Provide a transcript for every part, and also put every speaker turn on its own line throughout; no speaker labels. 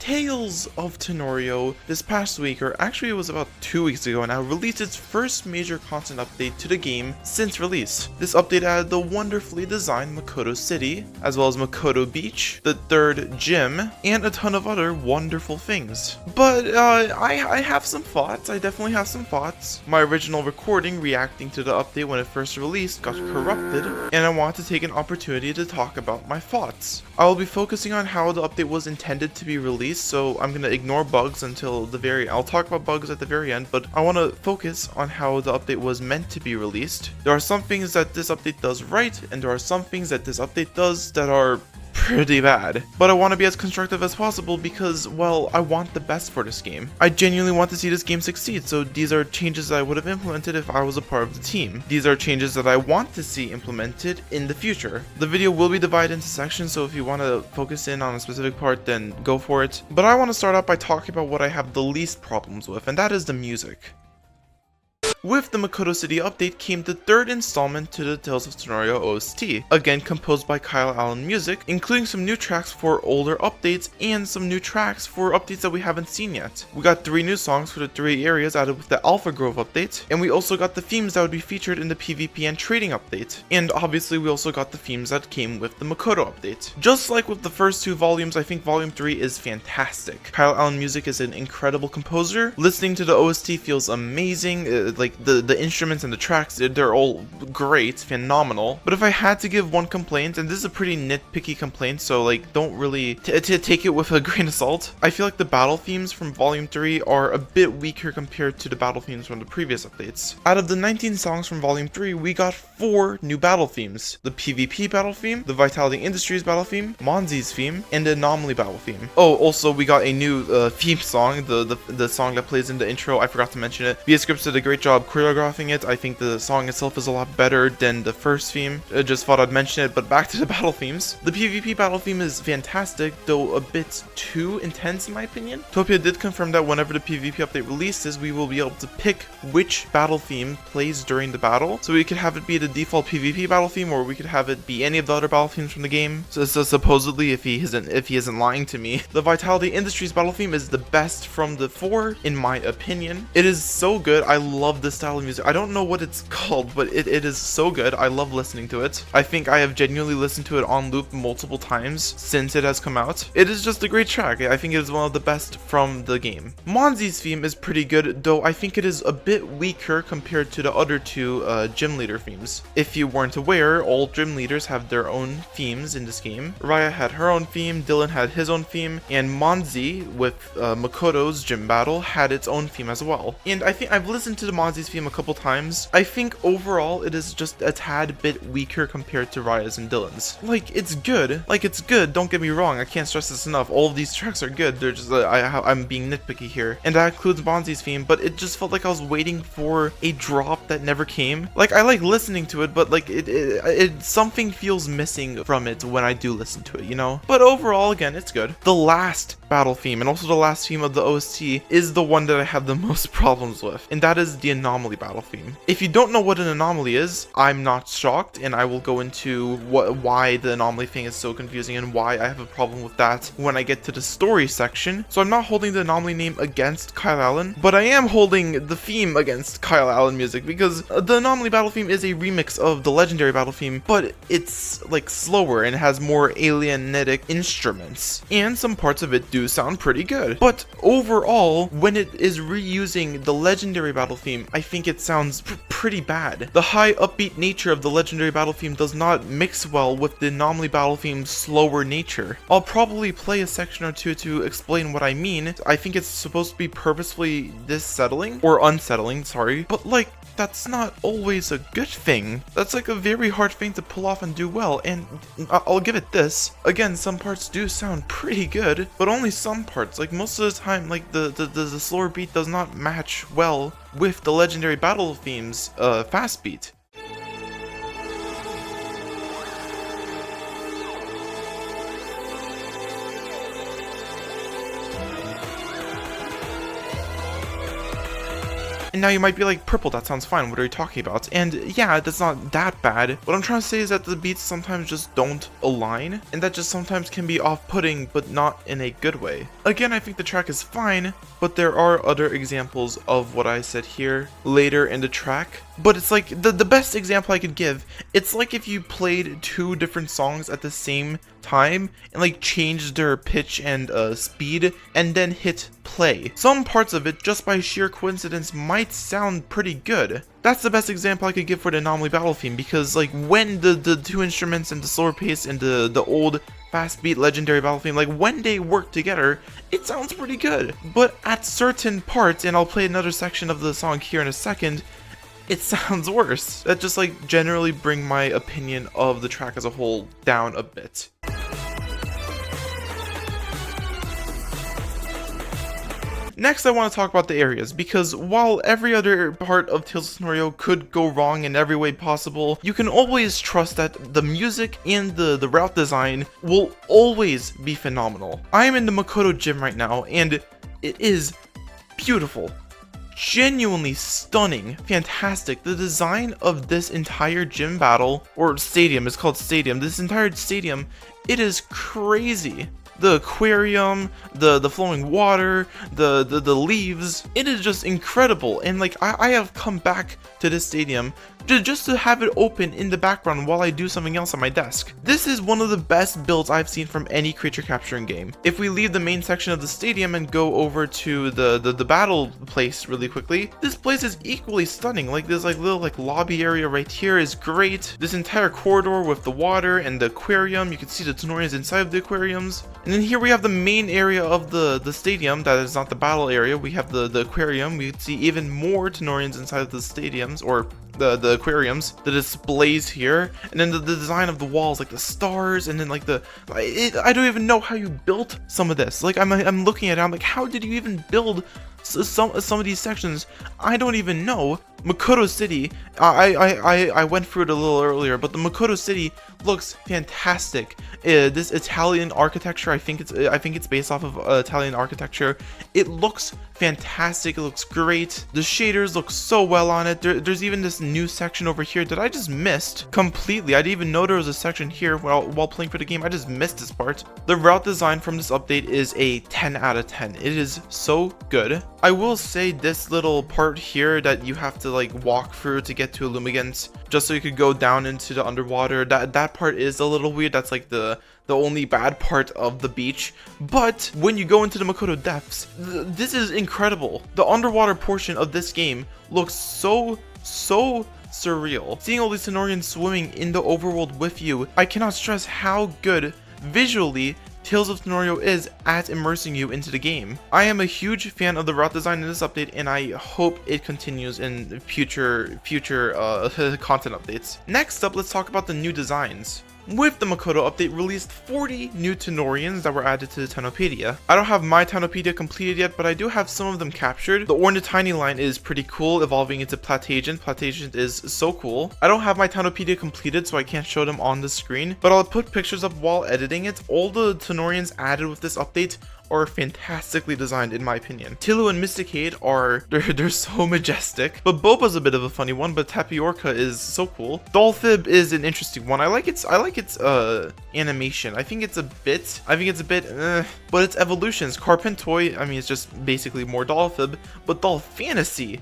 Tales of Tanorio this past week, or actually it was about 2 weeks ago now, released its first major content update to the game since release. This update added the wonderfully designed Makoto City, as well as Makoto Beach, the third gym, and a ton of other wonderful things. But I have some thoughts. I definitely have some thoughts. My original recording reacting to the update when it first released got corrupted, and I want to take an opportunity to talk about my thoughts. I will be focusing on how the update was intended to be released, so I'm gonna ignore bugs until the very. I'll talk about bugs at the very end, but I want to focus on how the update was meant to be released. There are some things that this update does right, and there are some things that this update does that are pretty bad. But I want to be as constructive as possible because, well, I want the best for this game. I genuinely want to see this game succeed, so these are changes that I would have implemented if I was a part of the team. These are changes that I want to see implemented in the future. The video will be divided into sections, so if you want to focus in on a specific part, then go for it. But I want to start out by talking about what I have the least problems with, and that is the music. With the Makoto City update came the third installment to the Tales of Tanorio OST, again composed by Kyle Allen Music, including some new tracks for older updates and some new tracks for updates that we haven't seen yet. We got 3 new songs for the 3 areas added with the Alpha Grove update, and we also got the themes that would be featured in the PvP and trading update, and obviously we also got the themes that came with the Makoto update. Just like with the first 2 volumes, I think Volume 3 is fantastic. Kyle Allen Music is an incredible composer. Listening to the OST feels amazing, like the instruments and the tracks, they're all great, phenomenal. But if I had to give one complaint, and this is a pretty nitpicky complaint, so like don't really take it with a grain of salt, I feel like the battle themes from Volume 3 are a bit weaker compared to the battle themes from the previous updates. Out of the 19 songs from Volume 3, we got 4 new battle themes: the PvP battle theme, the Vitality Industries battle theme, Monzi's theme, and the Anomaly battle theme. Oh, also we got a new theme song, the song that plays in the intro. I forgot to mention it. VS Scripts did a great job choreographing it. I think the song itself is a lot better than the first theme. I just thought I'd mention it, but back to the battle themes. The PvP battle theme is fantastic, though a bit too intense in my opinion. Topia did confirm that whenever the PvP update releases, we will be able to pick which battle theme plays during the battle. So we could have it be the default PvP battle theme, or we could have it be any of the other battle themes from the game. So supposedly, if he isn't lying to me, the Vitality Industries battle theme is the best from the 4, in my opinion. It is so good. I love this style of music. I don't know what it's called, but it is so good. I love listening to it. I think I have genuinely listened to it on loop multiple times since it has come out. It is just a great track. I think it is one of the best from the game. Monzi's theme is pretty good, though I think it is a bit weaker compared to the other 2 gym leader themes. If you weren't aware, all gym leaders have their own themes in this game. Raya had her own theme, Dylan had his own theme, and Monzi with Makoto's gym battle had its own theme as well. And I think I've listened to the Monzi's theme a couple times. I think overall it is just a tad bit weaker compared to Raya's and Dylan's. Like, it's good. Don't get me wrong. I can't stress this enough. All of these tracks are good. They're just I'm being nitpicky here, and that includes Monzi's theme. But it just felt like I was waiting for a drop that never came. Like, I like listening to it, but like it something feels missing from it when I do listen to it, you know. But overall, again, it's good. The last battle theme, and also the last theme of the OST, is the one that I have the most problems with, and that is the Anomaly battle theme. If you don't know what an anomaly is, I'm not shocked, and I will go into why the anomaly thing is so confusing and why I have a problem with that when I get to the story section. So I'm not holding the anomaly name against Kyle Allen, but I am holding the theme against Kyle Allen Music, because the Anomaly battle theme is a remix of the legendary battle theme, but it's like slower and has more alienetic instruments, and some parts of it do sound pretty good. But overall, when it is reusing the legendary battle theme, I think it sounds pretty bad. The high upbeat nature of the legendary battle theme does not mix well with the Anomaly battle theme's slower nature. I'll probably play a section or 2 to explain what I mean. I think it's supposed to be purposefully unsettling, sorry, but like, that's not always a good thing. That's like a very hard thing to pull off and do well, and I'll give it this. Again, some parts do sound pretty good, but only some parts. Like, most of the time, like, the slower beat does not match well with the legendary battle theme's fast beat. And now you might be like, purple, that sounds fine, what are you talking about? And yeah, that's not that bad. What I'm trying to say is that the beats sometimes just don't align, and that just sometimes can be off-putting, but not in a good way. Again, I think the track is fine, but there are other examples of what I said here later in the track. But it's like, the best example I could give, it's like if you played two different songs at the same time and like changed their pitch and speed and then hit play. Some parts of it, just by sheer coincidence, might sound pretty good. That's the best example I could give for the anomaly battle theme, because like when the two instruments and the slower pace and the old fast beat legendary battle theme, like when they work together, it sounds pretty good. But at certain parts, and I'll play another section of the song here in a second, it sounds worse. That just like generally bring my opinion of the track as a whole down a bit. Next, I want to talk about the areas, because while every other part of Tales of Tanorio could go wrong in every way possible, you can always trust that the music and the route design will always be phenomenal. I am in the Makoto gym right now, and it is beautiful. Genuinely stunning, fantastic. The design of this entire gym battle, or stadium, it's called stadium, this entire stadium, it is crazy. The aquarium, the flowing water, the leaves, it is just incredible. And like I have come back to this stadium just to have it open in the background while I do something else on my desk. This is one of the best builds I've seen from any creature capturing game. If we leave the main section of the stadium and go over to the battle place really quickly, this place is equally stunning. Like this like little like lobby area right here is great. This entire corridor with the water and the aquarium, you can see the Tanorians inside of the aquariums. And then here we have the main area of the stadium that is not the battle area. We have the aquarium. We can see even more Tanorians inside of the stadiums, or the aquariums, the displays here, and then the design of the walls, like the stars, and then like I don't even know how you built some of this. Like I'm looking at it, I'm like, how did you even build some of these sections? I don't even know. Makoto City, I went through it a little earlier, but the Makoto City looks fantastic. This Italian architecture, I think it's based off of Italian architecture. It looks fantastic. It looks great. The shaders look so well on it. There's even this new section over here that I just missed completely. I didn't even know there was a section here while playing for the game. I just missed this part. The route design from this update is a 10 out of 10. It is so good. I will say this little part here that you have to like walk through to get to Illumigant, just so you could go down into the underwater, that part is a little weird. That's like the only bad part of the beach. But when you go into the Makoto depths, this is incredible. The underwater portion of this game looks so surreal. Seeing all these Tanorians swimming in the overworld with you, I cannot stress how good visually Tales of Tanorio is at immersing you into the game. I am a huge fan of the route design in this update, and I hope it continues in future content updates. Next up, let's talk about the new designs. With the Makoto update released 40 new Tanorians that were added to the Tanopedia. I don't have my Tanopedia completed yet, but I do have some of them captured. The Ornithine line is pretty cool, evolving into Platagent. Platagent is so cool. I don't have my Tanopedia completed, so I can't show them on the screen, but I'll put pictures up while editing it. All the Tanorians added with this update are fantastically designed in my opinion. Tilu and Mysticade they're so majestic, but Boba's a bit of a funny one, but Tapiorca is so cool. Dolphib is an interesting one. I like its animation. I think it's a bit but its evolutions. Carpentoi, I mean, it's just basically more Dolphib, but Dolphantasy,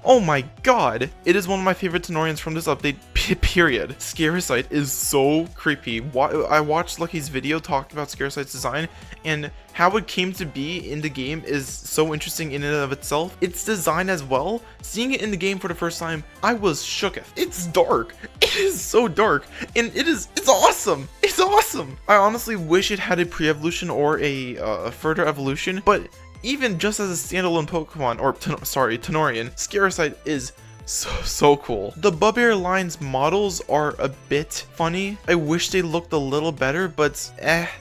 oh my god, it is one of my favorite Tanorians from this update, period. Scaricite is so creepy. I watched Lucky's video talking about Scaricite's design, and how it came to be in the game is so interesting in and of itself. Its design as well, seeing it in the game for the first time, I was shooketh. It's dark. It is so dark, and it's awesome. It's awesome. I honestly wish it had a pre-evolution or a further evolution, but even just as a standalone Pokemon, or Tanorian, Scaricite is so cool. The Bubbear line's models are a bit funny. I wish they looked a little better, but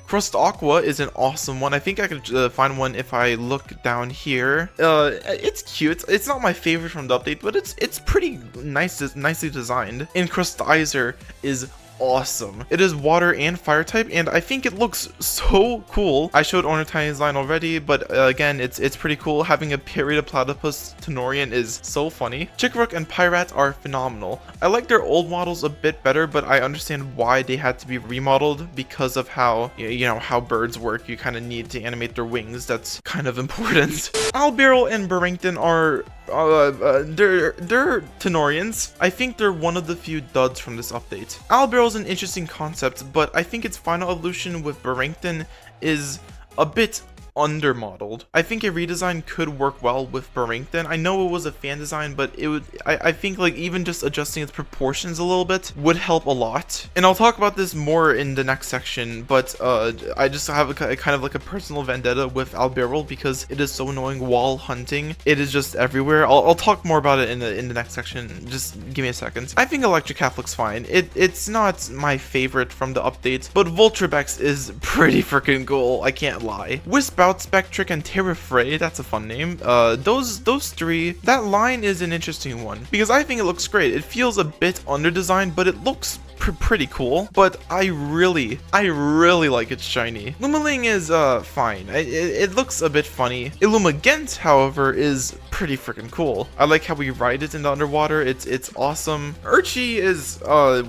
Crust Aqua is an awesome one. I think I could find one if I look down here. It's cute. It's not my favorite from the update, but it's pretty nicely designed. And Crustizer is awesome. It is water and fire type, and I think it looks so cool. I showed Owner Tiny's line already, but again, it's pretty cool. Having a period platypus Tanorian is so funny. Chickrook and Pyrat are phenomenal. I like their old models a bit better, but I understand why they had to be remodeled because of how, you know, how birds work. You kind of need to animate their wings. That's kind of important. Alberyl and Barrington are they're Tanorians. I think they're one of the few duds from this update. Alberyl's an interesting concept, but I think its final evolution with Barrington is a bit undermodeled. I think a redesign could work well with Barrington. I know it was a fan design, but it would I think like even just adjusting its proportions a little bit would help a lot. And I'll talk about this more in the next section, but I just have a kind of like a personal vendetta with Alberyl because it is so annoying while hunting. It is just everywhere. I'll talk more about it in the next section. Just give me a second. I think Electric Cat looks fine. It's not my favorite from the update, but Voltrebex is pretty freaking cool. I can't lie. Wisp out Spectric and Terrafray, that's a fun name. Those three, that line is an interesting one because I think it looks great. It feels a bit under-designed, but it looks pretty cool. But I really like its shiny. Lumaling is fine. It looks a bit funny. Illumagent, however, is pretty freaking cool. I like how we ride it in the underwater. It's awesome. Urchi is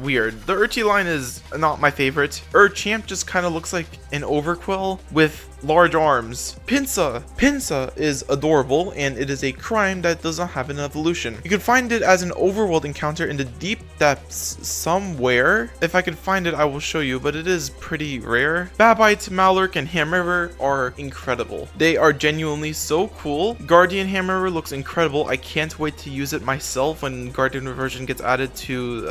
weird. The Urchi line is not my favorite. Urchamp just kind of looks like an overquill with large arms. Pinsa is adorable, and it is a crime that does not have an evolution. You can find it as an overworld encounter in the deep depths somewhere. If I can find it, I will show you, but it is pretty rare. Babite, Malurk, and Hammerriver are incredible. They are genuinely so cool. Guardian Hammerriver looks incredible. I can't wait to use it myself when Guardian version gets added to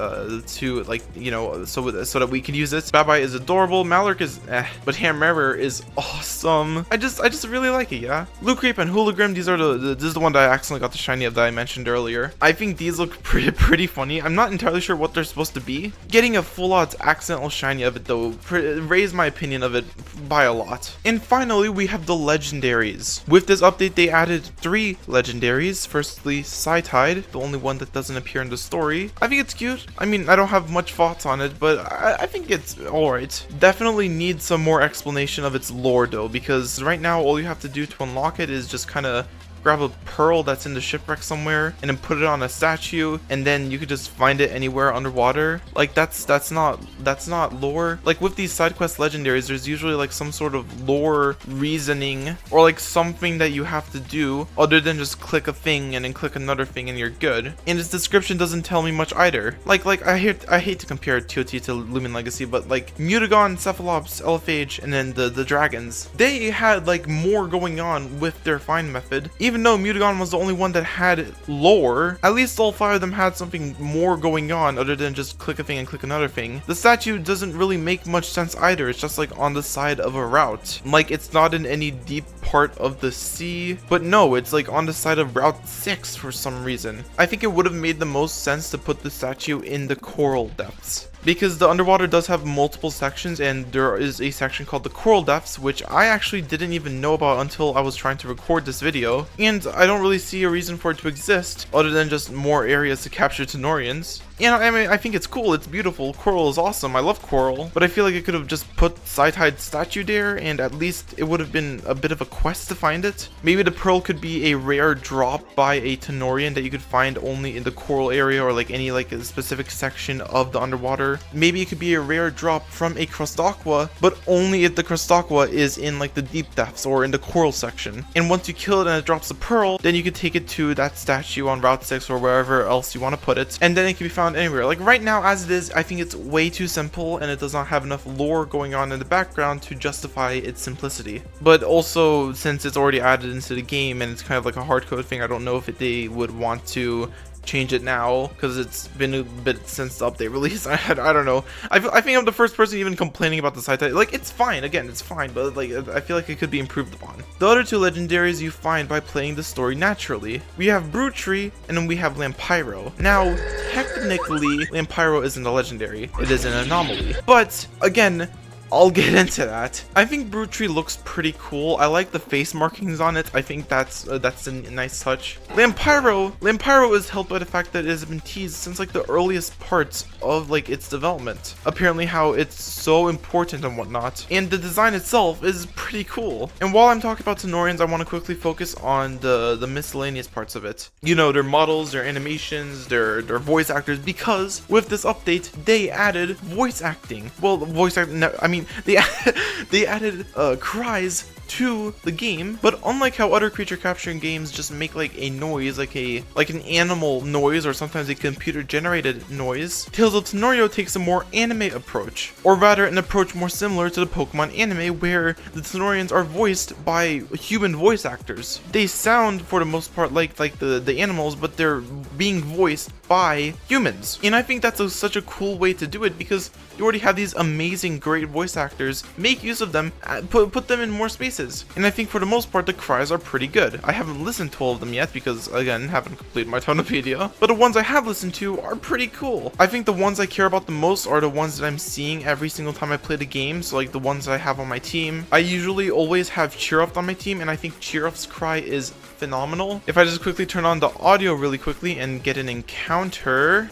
like, you know, so that we can use it. Babite is adorable. Malurk is but Hammerriver is awesome. I just really like it, yeah. Blue Creep and Hoolagrim, these are this is the one that I accidentally got the shiny of that I mentioned earlier. I think these look pretty funny. I'm not entirely sure what they're supposed to be. Getting a full odds accidental shiny of it though raised my opinion of it by a lot. And finally, we have the legendaries. With this update, they added 3 legendaries. Firstly, Psytide, the only one that doesn't appear in the story. I think it's cute. I mean, I don't have much thoughts on it, but I think it's alright. Definitely needs some more explanation of its lore though, because right now all you have to do to unlock it is just kind of grab a pearl that's in the shipwreck somewhere and then put it on a statue, and then you could just find it anywhere underwater. Like that's not lore. Like with these side quest legendaries, there's usually like some sort of lore reasoning or like something that you have to do other than just click a thing and then click another thing and you're good. And its description doesn't tell me much either. Like I hate to compare TOT to Lumen Legacy, but like Mutagon, Cephalops, Elephage, and then the dragons, they had like more going on with their find method. Even though Mutagon was the only one that had lore, at least all 5 of them had something more going on other than just click a thing and click another thing. The statue doesn't really make much sense either. It's just like on the side of a route. Like it's not in any deep part of the sea, but no, it's like on the side of Route 6 for some reason. I think it would have made the most sense to put the statue in the coral depths, because the underwater does have multiple sections, and there is a section called the Coral Depths, which I actually didn't even know about until I was trying to record this video, and I don't really see a reason for it to exist other than just more areas to capture Tanorians. You know, I mean, I think it's cool, it's beautiful, coral is awesome, I love coral, but I feel like it could have just put Psytide's statue there, and at least it would have been a bit of a quest to find it. Maybe the pearl could be a rare drop by a Tanorian that you could find only in the coral area or like any like a specific section of the underwater. Maybe it could be a rare drop from a Crustaqua, but only if the Crustaqua is in like the deep depths or in the coral section. And once you kill it and it drops a pearl, then you can take it to that statue on Route 6 or wherever else you want to put it, and then it can be found anywhere. Like right now as it is, I think it's way too simple and it does not have enough lore going on in the background to justify its simplicity. But also, since it's already added into the game and it's kind of like a hardcode thing, I don't know if they would want to change it now because it's been a bit since the update release. I don't know. I think I'm the first person even complaining about the site. Like it's fine, again, it's fine, but like I feel like it could be improved upon. The other 2 legendaries you find by playing the story naturally. We have Bruttree and then we have Lampyro. Now technically Lampyro isn't a legendary, it is an anomaly, but again, I'll get into that. I think Brute Tree looks pretty cool. I like the face markings on it. I think that's a nice touch. Lampyro is helped by the fact that it has been teased since like the earliest parts of like its development. Apparently how it's so important and whatnot. And the design itself is pretty cool. And while I'm talking about Tanorians, I want to quickly focus on the miscellaneous parts of it. You know, their models, their animations, their voice actors, because with this update, they added voice acting. Well, voice acting, no, I mean, they added Cries to the game, but unlike how other creature capturing games just make like a noise, like an animal noise, or sometimes a computer generated noise, Tales of Tanorio takes a more anime approach, or rather an approach more similar to the Pokemon anime where the Tanorians are voiced by human voice actors. They sound for the most part like the animals, but they're being voiced by humans. And I think that's such a cool way to do it, because you already have these amazing great voice actors. Make use of them, put them in more spaces. And I think for the most part the cries are pretty good. I haven't listened to all of them yet because again haven't completed my Tonopedia, but the ones I have listened to are pretty cool. I think the ones I care about the most are the ones that I'm seeing every single time I play the game, so like the ones that I have on my team. I usually always have Cheerup on my team, and I think Cheerup's cry is phenomenal. If I just quickly turn on the audio really quickly and get an encounter.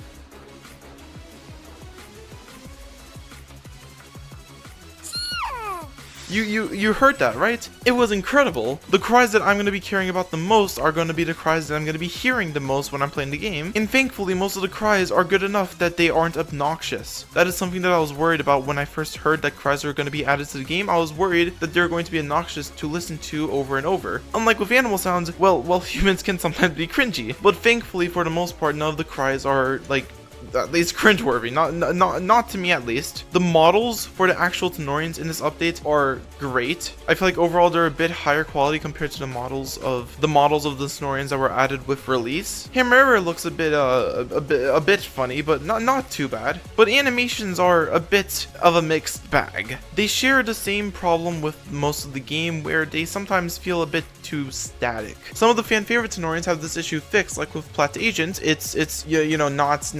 You heard that, right? It was incredible. The cries that I'm going to be caring about the most are going to be the cries that I'm going to be hearing the most when I'm playing the game. And thankfully, most of the cries are good enough that they aren't obnoxious. That is something that I was worried about when I first heard that cries were going to be added to the game. I was worried that they're going to be obnoxious to listen to over and over. Unlike with animal sounds, well, humans can sometimes be cringy. But thankfully, for the most part, none of the cries are like at least cringeworthy, not to me at least. The models for the actual Tanorians in this update are great. I feel like overall they're a bit higher quality compared to the models of the Tanorians that were added with release. Hamera looks a bit funny, but not too bad. But animations are a bit of a mixed bag. They share the same problem with most of the game, where they sometimes feel a bit too static. Some of the fan favorite Tanorians have this issue fixed, like with Plat Agent. It's you know, not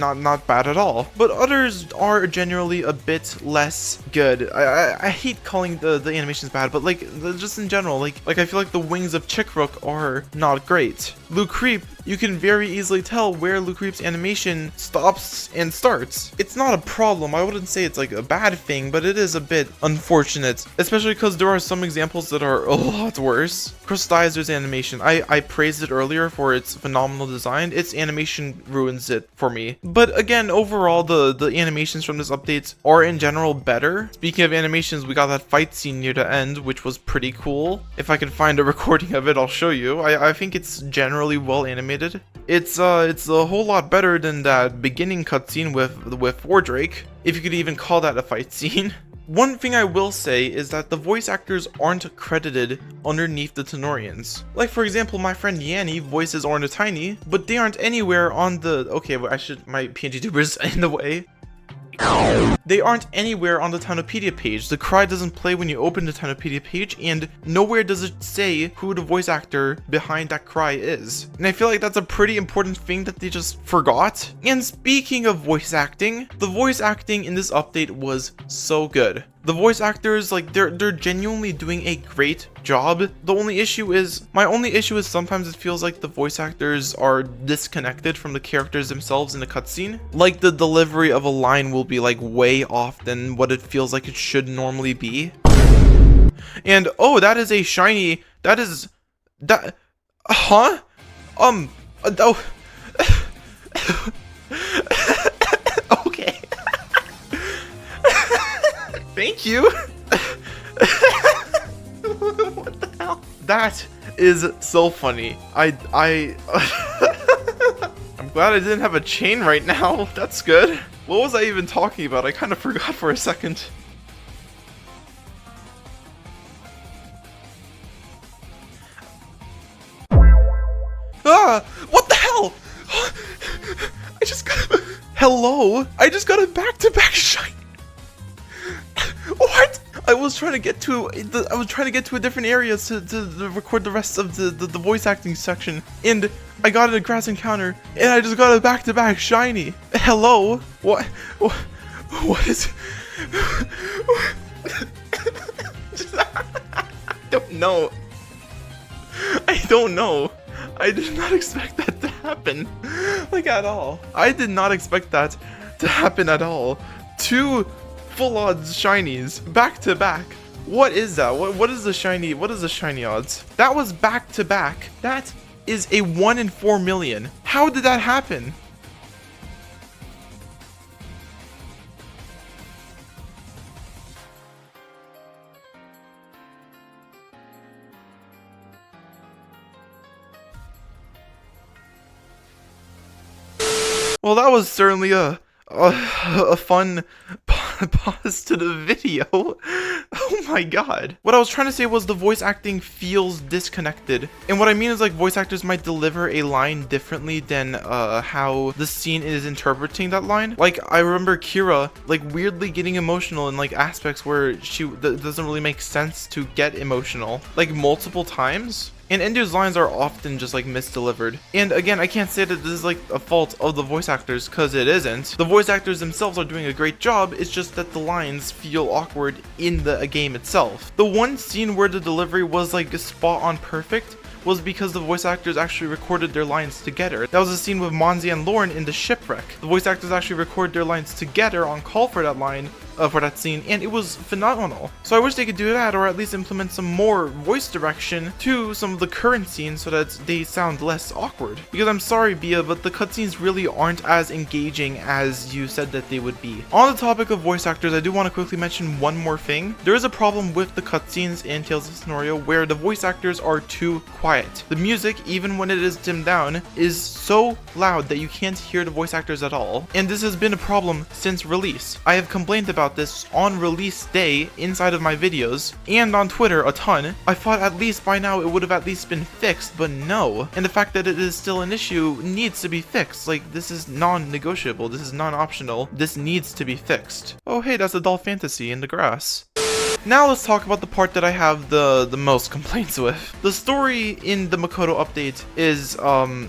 bad at all, but others are generally a bit less good. I hate calling the animations bad, but like just in general, like I feel like the wings of Chickrook are not great. Lou Creep, you can very easily tell where Lou Creep's animation stops and starts. It's not a problem. I wouldn't say it's like a bad thing, but it is a bit unfortunate, especially because there are some examples that are a lot worse. Crystizer's animation, I praised it earlier for its phenomenal design. Its animation ruins it for me. But again, overall, the animations from this update are in general better. Speaking of animations, we got that fight scene near the end, which was pretty cool. If I can find a recording of it, I'll show you. I think it's generally well animated. It's a whole lot better than that beginning cutscene with Wardrake, if you could even call that a fight scene. One thing I will say is that the voice actors aren't credited underneath the Tanorians. Like for example, my friend Yanni voices Ornithine, but they aren't anywhere on the... Okay, well, my PNG tuber's in the way. They aren't anywhere on the Tanopedia page. The cry doesn't play when you open the Tanopedia page, and nowhere does it say who the voice actor behind that cry is. And I feel like that's a pretty important thing that they just forgot. And speaking of voice acting, the voice acting in this update was so good. The voice actors, like, they're genuinely doing a great job. My only issue is sometimes it feels like the voice actors are disconnected from the characters themselves in the cutscene. Like the delivery of a line will be like way off than what it feels like it should normally be. And oh, that is a shiny. Huh? Oh. Okay. Thank you. What the hell? That is so funny. I'm glad I didn't have a chain right now. That's good. What was I even talking about? I kind of forgot for a second. Ah! What the hell? Hello? I just got a back-to-back shiny. What? I was trying to get to a different area to record the rest of the voice acting section, and I got a grass encounter, and I just got a back-to-back shiny. Hello? What is... don't know. I don't know. I did not expect that to happen. Like, at all. I did not expect that to happen at all. 2 full odds shinies back to back. What is that? What is the shiny odds? That was back to back. That is a 1 in 4 million. How did that happen? Well, that was certainly a fun pause to the video. Oh my god. What I was trying to say was the voice acting feels disconnected. And what I mean is, like, voice actors might deliver a line differently than how the scene is interpreting that line. Like, I remember Kira, like, weirdly getting emotional in, like, aspects where that doesn't really make sense to get emotional, like, multiple times. And Endu's lines are often just like misdelivered. And again, I can't say that this is like a fault of the voice actors, because it isn't. The voice actors themselves are doing a great job, it's just that the lines feel awkward in the game itself. The one scene where the delivery was like spot on perfect was because the voice actors actually recorded their lines together. That was a scene with Monzi and Lauren in the shipwreck. The voice actors actually recorded their lines together on call for that line, for that scene, and it was phenomenal. So I wish they could do that, or at least implement some more voice direction to some of the current scenes so that they sound less awkward. Because I'm sorry, Bia, but the cutscenes really aren't as engaging as you said that they would be. On the topic of voice actors, I do want to quickly mention one more thing. There is a problem with the cutscenes in Tales of Tanorio where the voice actors are too quiet. The music, even when it is dimmed down, is so loud that you can't hear the voice actors at all. And this has been a problem since release. I have complained about this on release day inside of my videos and on Twitter a ton. I thought at least by now it would have at least been fixed, but no. And the fact that it is still an issue needs to be fixed. Like, this is non-negotiable, this is non-optional, this needs to be fixed. Oh hey, that's Adult Fantasy in the grass. Now let's talk about the part that I have the most complaints with. The story in the Makoto update is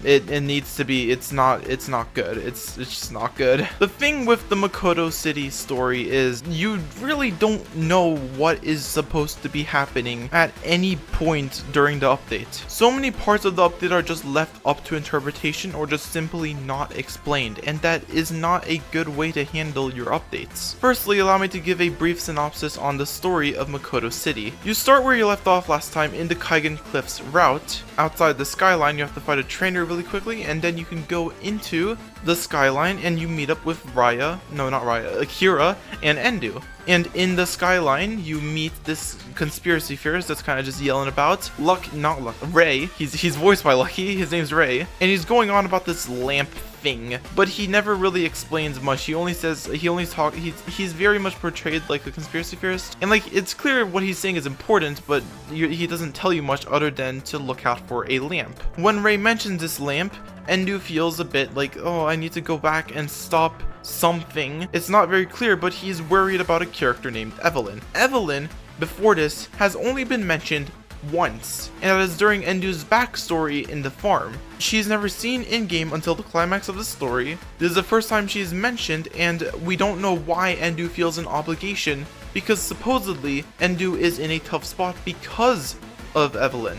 it needs to be, it's not good. It's just not good. The thing with the Makoto City story is you really don't know what is supposed to be happening at any point during the update. So many parts of the update are just left up to interpretation or just simply not explained, and that is not a good way to handle your updates. Firstly, allow me to give a brief synopsis on the story of Makoto City. You start where you left off last time in the Kaigan Cliffs route. Outside the skyline, you have to fight a trainer really quickly, and then you can go into the skyline and you meet up with Akira and Endu. And in the skyline, you meet this conspiracy theorist that's kind of just yelling about Ray. He's voiced by Lucky. His name's Ray, and he's going on about this lamp thing, but he never really explains much. He's very much portrayed like a conspiracy theorist, and like it's clear what he's saying is important, but he doesn't tell you much other than to look out for a lamp. When Ray mentions this lamp, Endu feels a bit like, oh, I need to go back and stop something. It's not very clear, but he's worried about a character named Evelyn. Evelyn, before this, has only been mentioned once, and that is during Endu's backstory in the farm. She's never seen in-game until the climax of the story. This is the first time she is mentioned, and we don't know why Endu feels an obligation, because supposedly Endu is in a tough spot because of Evelyn.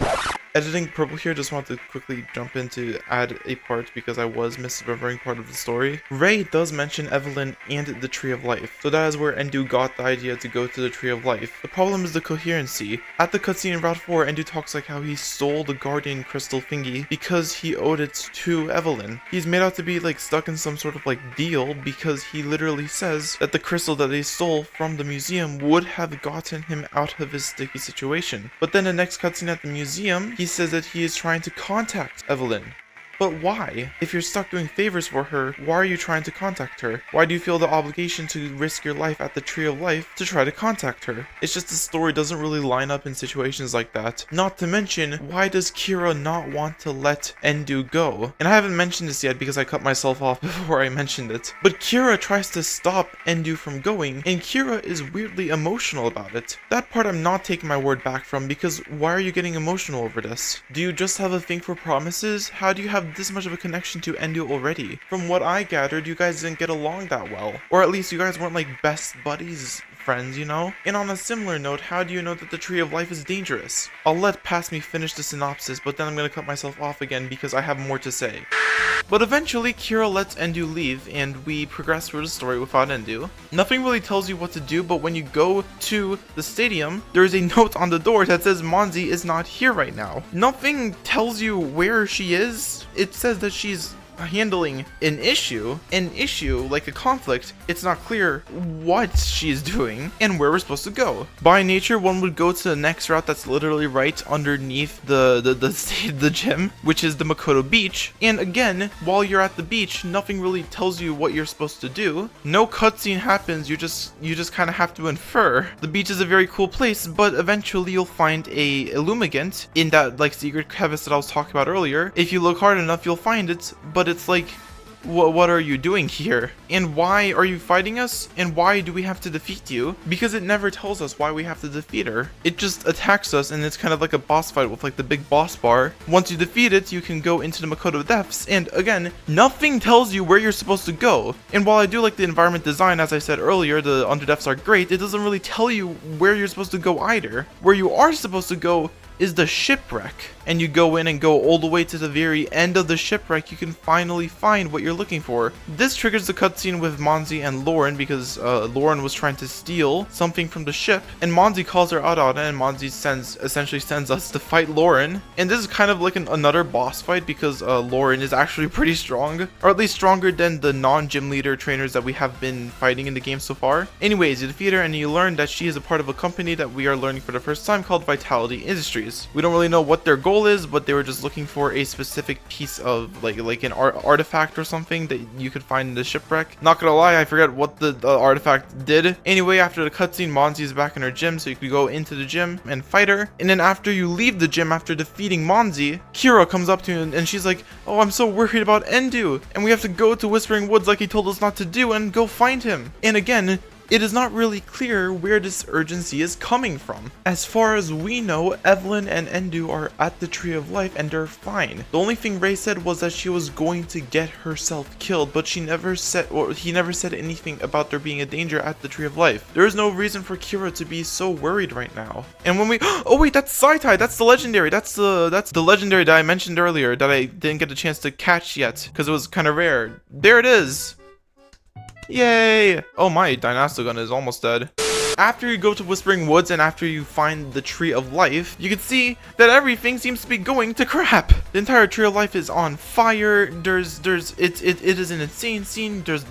Editing purple here, just want to quickly jump in to add a part because I was misremembering part of the story. Ray does mention Evelyn and the Tree of Life, so that is where Endu got the idea to go to the Tree of Life. The problem is the coherency. At the cutscene in Route 4, Endu talks like how he stole the Guardian Crystal thingy because he owed it to Evelyn. He's made out to be like stuck in some sort of like deal because he literally says that the crystal that he stole from the museum would have gotten him out of his sticky situation. But then the next cutscene at the museum, he says that he is trying to contact Evelyn. But why? If you're stuck doing favors for her, why are you trying to contact her? Why do you feel the obligation to risk your life at the Tree of Life to try to contact her? It's just the story doesn't really line up in situations like that. Not to mention, why does Kira not want to let Endu go? And I haven't mentioned this yet because I cut myself off before I mentioned it. But Kira tries to stop Endu from going, and Kira is weirdly emotional about it. That part I'm not taking my word back from, because why are you getting emotional over this? Do you just have a thing for promises? How do you have this much of a connection to Endu already? From what I gathered, you guys didn't get along that well. Or at least you guys weren't like best buddies friends, you know? And on a similar note, how do you know that the Tree of Life is dangerous? I'll let past me finish the synopsis, but then I'm gonna cut myself off again because I have more to say. But eventually, Kira lets Endu leave, and we progress through the story without Endu. Nothing really tells you what to do, but when you go to the stadium, there's a note on the door that says Monzi is not here right now. Nothing tells you where she is. It says that she's handling an issue like a conflict. It's not clear what she's doing and where we're supposed to go. By nature, one would go to the next route that's literally right underneath the gym, which is the Makoto beach. And again, while you're at the beach, nothing really tells you what you're supposed to do. No cutscene happens. You just kind of have to infer. The beach is a very cool place, but eventually you'll find a Illumigant in that like secret crevice that I was talking about earlier. If you look hard enough, you'll find it, but it's like, what are you doing here? And why are you fighting us? And why do we have to defeat you? Because it never tells us why we have to defeat her. It just attacks us, and it's kind of like a boss fight with like the big boss bar. Once you defeat it, you can go into the Makoto depths, and again, nothing tells you where you're supposed to go. And while I do like the environment design, as I said earlier, the underdepths are great, it doesn't really tell you where you're supposed to go either. Where you are supposed to go is the shipwreck, and you go in and go all the way to the very end of the shipwreck. You can finally find what you're looking for. This triggers the cutscene with Monzi and Lauren because Lauren was trying to steal something from the ship, and Monzi calls her out on it, and Monzi essentially sends us to fight Lauren. And this is kind of like another boss fight because Lauren is actually pretty strong, or at least stronger than the non-gym leader trainers that we have been fighting in the game so far. Anyways, you defeat her and you learn that she is a part of a company that we are learning for the first time called Vitality Industries. We don't really know what their goal is, but they were just looking for a specific piece of like an artifact or something that you could find in the shipwreck. Not gonna lie, I forget what the artifact did. Anyway, after the cutscene, Monzi is back in her gym, so you could go into the gym and fight her. And then after you leave the gym, after defeating Monzi, Kira comes up to you and she's like, "Oh, I'm so worried about Endu, and we have to go to Whispering Woods like he told us not to do and go find him." And again, it is not really clear where this urgency is coming from. As far as we know, Evelyn and Endu are at the Tree of Life and they're fine. The only thing Ray said was that she was going to get herself killed, but he never said anything about there being a danger at the Tree of Life. There is no reason for Kira to be so worried right now. And when we oh wait, that's Saitai, that's the legendary, that's the legendary that I mentioned earlier that I didn't get a chance to catch yet because it was kind of rare. There it is. Yay! Oh, my Dynastogun is almost dead. After you go to Whispering Woods and after you find the Tree of Life, you can see that everything seems to be going to crap. The entire Tree of Life is on fire. It is an insane scene. There's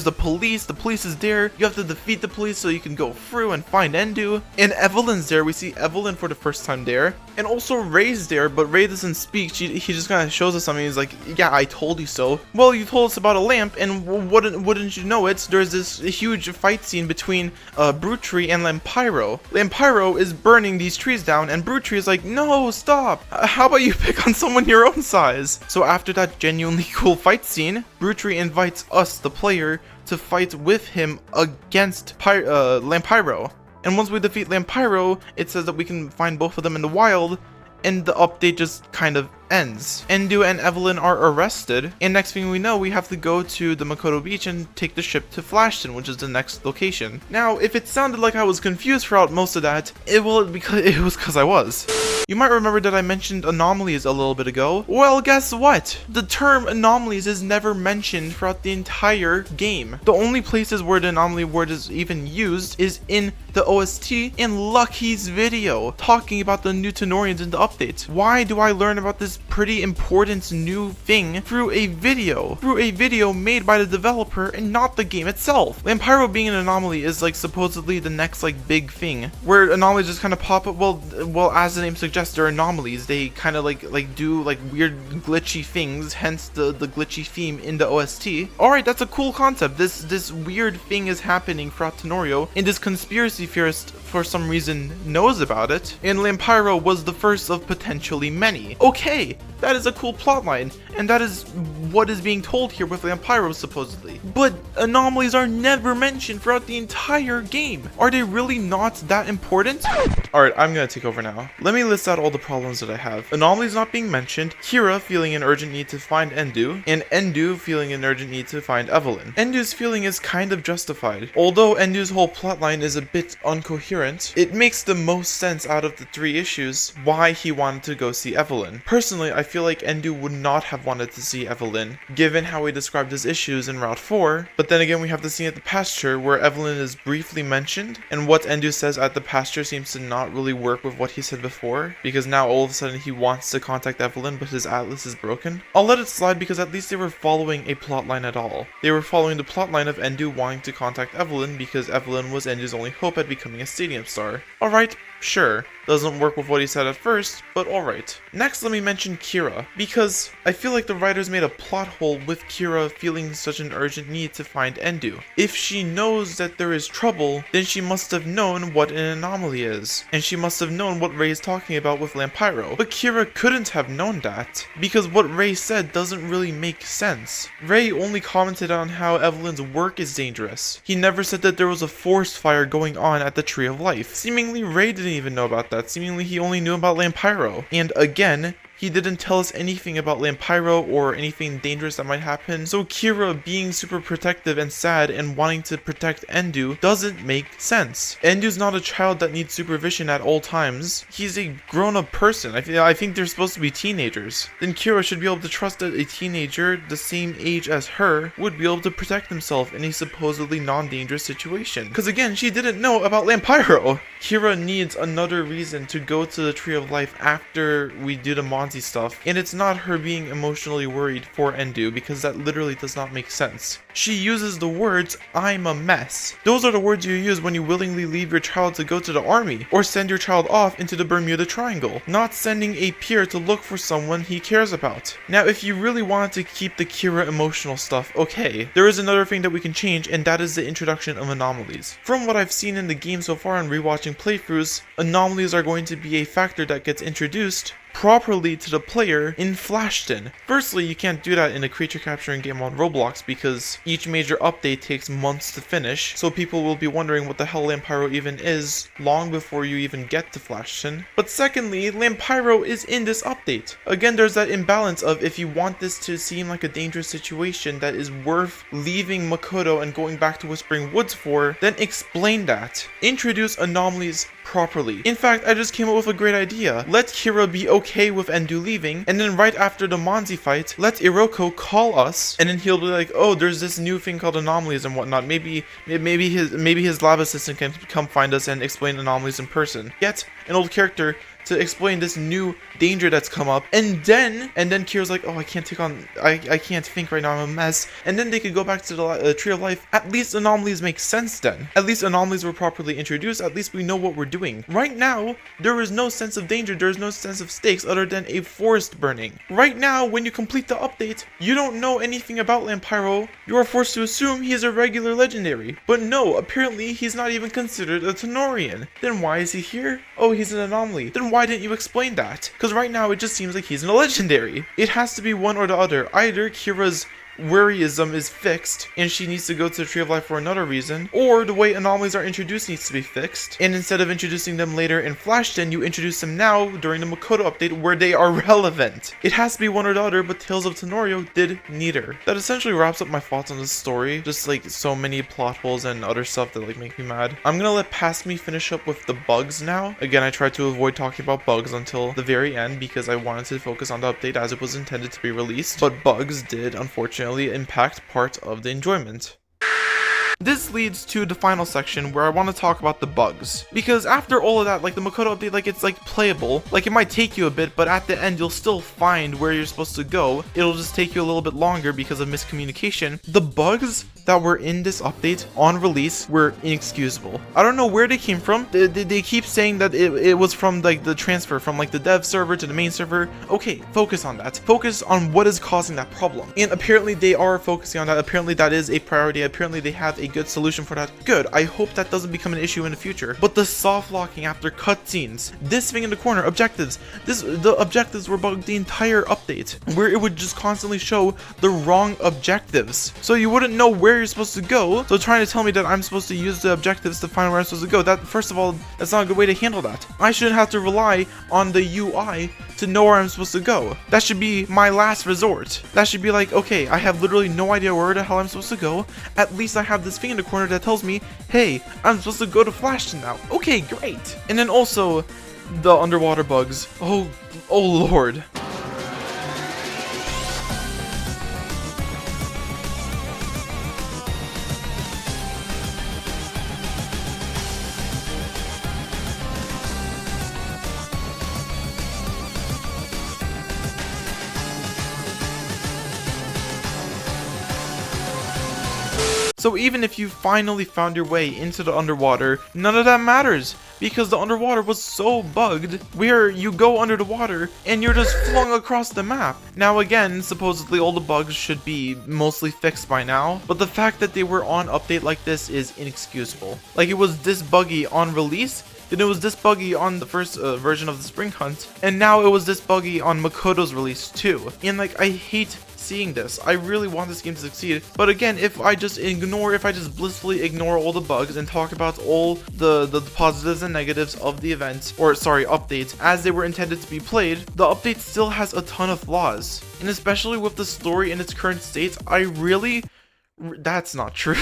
the police. The police is there. You have to defeat the police so you can go through and find Endu. And Evelyn's there. We see Evelyn for the first time there. And also Ray's there, but Ray doesn't speak. He just kind of shows us something. He's like, "Yeah, I told you so." Well, you told us about a lamp, and wouldn't you know it? There's this huge fight scene between Brute Tree and Lampyro. Lampyro is burning these trees down, and Brute Tree is like, "No, stop. How about you pick on someone your own size?" So after that genuinely cool fight scene, Brute Tree invites us, the player, to fight with him against Lampyro. And once we defeat Lampyro, it says that we can find both of them in the wild, and the update just kind of ends. Endu and Evelyn are arrested, and next thing we know, we have to go to the Makoto beach and take the ship to Flashton, which is the next location. Now, if it sounded like I was confused throughout most of that, it was because I was. You might remember that I mentioned anomalies a little bit ago. Well, guess what? The term anomalies is never mentioned throughout the entire game. The only places where the anomaly word is even used is in the OST and Lucky's video talking about the new Tanorians in the update. Why do I learn about this pretty important new thing through a video made by the developer and not the game itself? Lampyro being an anomaly is like supposedly the next like big thing where anomalies just kind of pop up. Well, as the name suggests, they're anomalies. They kind of like do like weird glitchy things, hence the glitchy theme in the OST. Alright, that's a cool concept. This weird thing is happening throughout Tanorio, and this conspiracy theorist for some reason knows about it, and Lampyro was the first of potentially many. Okay, that is a cool plotline, and that is what is being told here with Lampyro supposedly. But anomalies are never mentioned throughout the entire game. Are they really not that important? Alright, I'm gonna take over now. Let me list out all the problems that I have. Anomalies not being mentioned, Kira feeling an urgent need to find Endu, and Endu feeling an urgent need to find Evelyn. Endu's feeling is kind of justified. Although Endu's whole plotline is a bit incoherent, it makes the most sense out of the 3 issues why he wanted to go see Evelyn. Personally, I feel like Endu would not have wanted to see Evelyn, given how he described his issues in Route 4, but then again we have the scene at the pasture where Evelyn is briefly mentioned, and what Endu says at the pasture seems to not really work with what he said before, because now all of a sudden he wants to contact Evelyn but his atlas is broken. I'll let it slide because at least they were following a plotline at all. They were following the plotline of Endu wanting to contact Evelyn because Evelyn was Endu's only hope at becoming a stadium star. Alright, sure. Doesn't work with what he said at first, but alright. Next, let me mention Kira, because I feel like the writers made a plot hole with Kira feeling such an urgent need to find Endu. If she knows that there is trouble, then she must have known what an anomaly is, and she must have known what Ray is talking about with Lampyro. But Kira couldn't have known that, because what Ray said doesn't really make sense. Ray only commented on how Evelyn's work is dangerous. He never said that there was a forest fire going on at the Tree of Life. Seemingly Ray didn't even know about that. Seemingly he only knew about Lampyro. And again, he didn't tell us anything about Lampyro or anything dangerous that might happen, so Kira being super protective and sad and wanting to protect Endu doesn't make sense. Endu's not a child that needs supervision at all times. He's a grown-up person. I think they're supposed to be teenagers. Then Kira should be able to trust that a teenager the same age as her would be able to protect himself in a supposedly non-dangerous situation. Because again, she didn't know about Lampyro. Kira needs another reason to go to the Tree of Life after we do the monster stuff, and it's not her being emotionally worried for Endu, because that literally does not make sense. She uses the words, "I'm a mess." Those are the words you use when you willingly leave your child to go to the army, or send your child off into the Bermuda Triangle, not sending a peer to look for someone he cares about. Now, if you really wanted to keep the Kira emotional stuff, okay, there is another thing that we can change, and that is the introduction of anomalies. From what I've seen in the game so far and rewatching playthroughs, anomalies are going to be a factor that gets introduced properly to the player in Flashton. Firstly, you can't do that in a creature capturing game on Roblox because each major update takes months to finish, so people will be wondering what the hell Lampyro even is long before you even get to Flashton. But secondly, Lampyro is in this update. Again, there's that imbalance of if you want this to seem like a dangerous situation that is worth leaving Makoto and going back to Whispering Woods for, then explain that. Introduce anomalies properly. In fact, I just came up with a great idea. Let Kira be okay with Endu leaving, and then right after the Monzi fight, let Iroko call us, and then he'll be like, oh, there's this new thing called anomalies and whatnot. Maybe his lab assistant can come find us and explain anomalies in person. Get an old character to explain this new danger that's come up, and then Kira's like, oh, I can't think right now, I'm a mess, and then they could go back to the Tree of Life. At least anomalies make sense then. At least anomalies were properly introduced. At least we know what we're doing. Right now, there is no sense of danger, there is no sense of stakes other than a forest burning. Right now, when you complete the update, you don't know anything about Lampyro. You are forced to assume he is a regular legendary. But no, apparently he's not even considered a Tanorian. Then why is he here? Oh, he's an anomaly. Then why didn't you explain that? Because right now it just seems like he's a legendary. It has to be one or the other. Either Kira's worryism is fixed and she needs to go to the Tree of Life for another reason, or the way anomalies are introduced needs to be fixed, and instead of introducing them later in Flashton, you introduce them now during the Makoto update where they are relevant. It has to be one or the other, but Tales of Tanorio did neither. That essentially wraps up my thoughts on this story. Just like so many plot holes and other stuff that like make me mad. I'm gonna let Past Me finish up with the bugs now. Again, I tried to avoid talking about bugs until the very end because I wanted to focus on the update as it was intended to be released, but bugs did unfortunately impact part of the enjoyment. This leads to the final section where I want to talk about the bugs, because after all of that, like the Makoto update, like it's like playable, like it might take you a bit, but at the end you'll still find where you're supposed to go. It'll just take you a little bit longer because of miscommunication. The bugs that were in this update on release were inexcusable. I don't know where they came from. They keep saying that it was from like the transfer from like the dev server to the main server. Okay, focus on that. Focus on what is causing that problem. And apparently they are focusing on that. Apparently that is a priority. Apparently they have a a good solution for that. Good, I hope that doesn't become an issue in the future. But the soft locking after cutscenes, this thing in the corner, objectives, the objectives were bugged the entire update, where it would just constantly show the wrong objectives. So you wouldn't know where you're supposed to go. So trying to tell me that I'm supposed to use the objectives to find where I'm supposed to go, that, first of all, that's not a good way to handle that. I shouldn't have to rely on the UI to know where I'm supposed to go. That should be my last resort. That should be like, okay, I have literally no idea where the hell I'm supposed to go. At least I have this thing in the corner that tells me, hey, I'm supposed to go to Flashton now. Okay, great. And then also the underwater bugs. Oh lord. So even if you finally found your way into the underwater, none of that matters, because the underwater was so bugged where you go under the water and you're just flung across the map. Now again, supposedly all the bugs should be mostly fixed by now, but the fact that they were on update like this is inexcusable. Like, it was this buggy on release, then it was this buggy on the first version of the Spring Hunt, and now it was this buggy on Makoto's release too. And like, I hate seeing this. I really want this game to succeed, but again, if I just blissfully ignore all the bugs and talk about all the positives and negatives of the event, or sorry, updates, as they were intended to be played, the update still has a ton of flaws. And especially with the story in its current state, that's not true.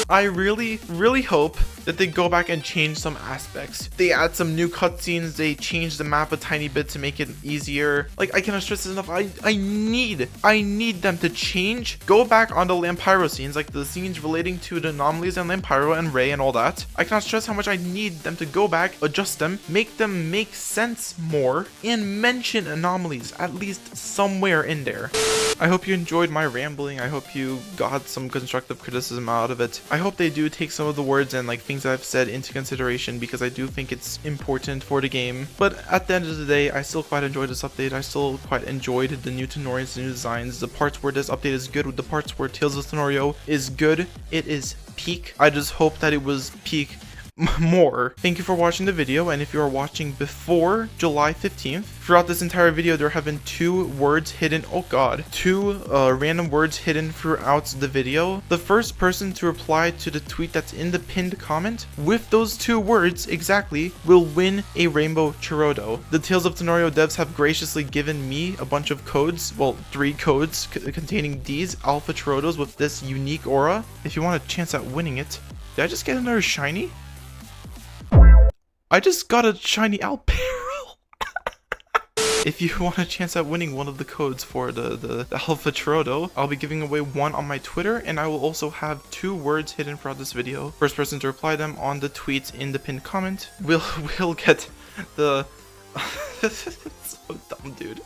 I really hope that they go back and change some aspects. They add some new cutscenes, they change the map a tiny bit to make it easier. Like, I cannot stress this enough, I need them to change. Go back on the Lampyro scenes, like the scenes relating to the anomalies and Lampyro and Ray and all that. I cannot stress how much I need them to go back, adjust them, make them make sense more, and mention anomalies at least somewhere in there. I hope you enjoyed my rambling. I hope you got some constructive criticism out of it. I hope they do take some of the words and like things that I've said into consideration, because I do think it's important for the game. But at the end of the day, I still quite enjoyed this update. I still quite enjoyed the new Tanorians, the new designs, the parts where this update is good, with the parts where Tales of Tanorio is good. It is peak. I just hope that it was peak more. Thank you for watching the video, and if you are watching before July 15th, throughout this entire video there have been two random words hidden throughout the video. The first person to reply to the tweet that's in the pinned comment with those two words exactly will win a rainbow Chirodo. The Tales of Tanorio devs have graciously given me a bunch of codes, well, 3 codes containing these alpha Chirodos with this unique aura. If you want a chance at winning it, did I just get another shiny? I just got a shiny Alpero. If you want a chance at winning one of the codes for the Alpha Chirodo, I'll be giving away one on my Twitter, and I will also have 2 words hidden throughout this video. First person to reply them on the tweet in the pinned comment will get the... So dumb, dude.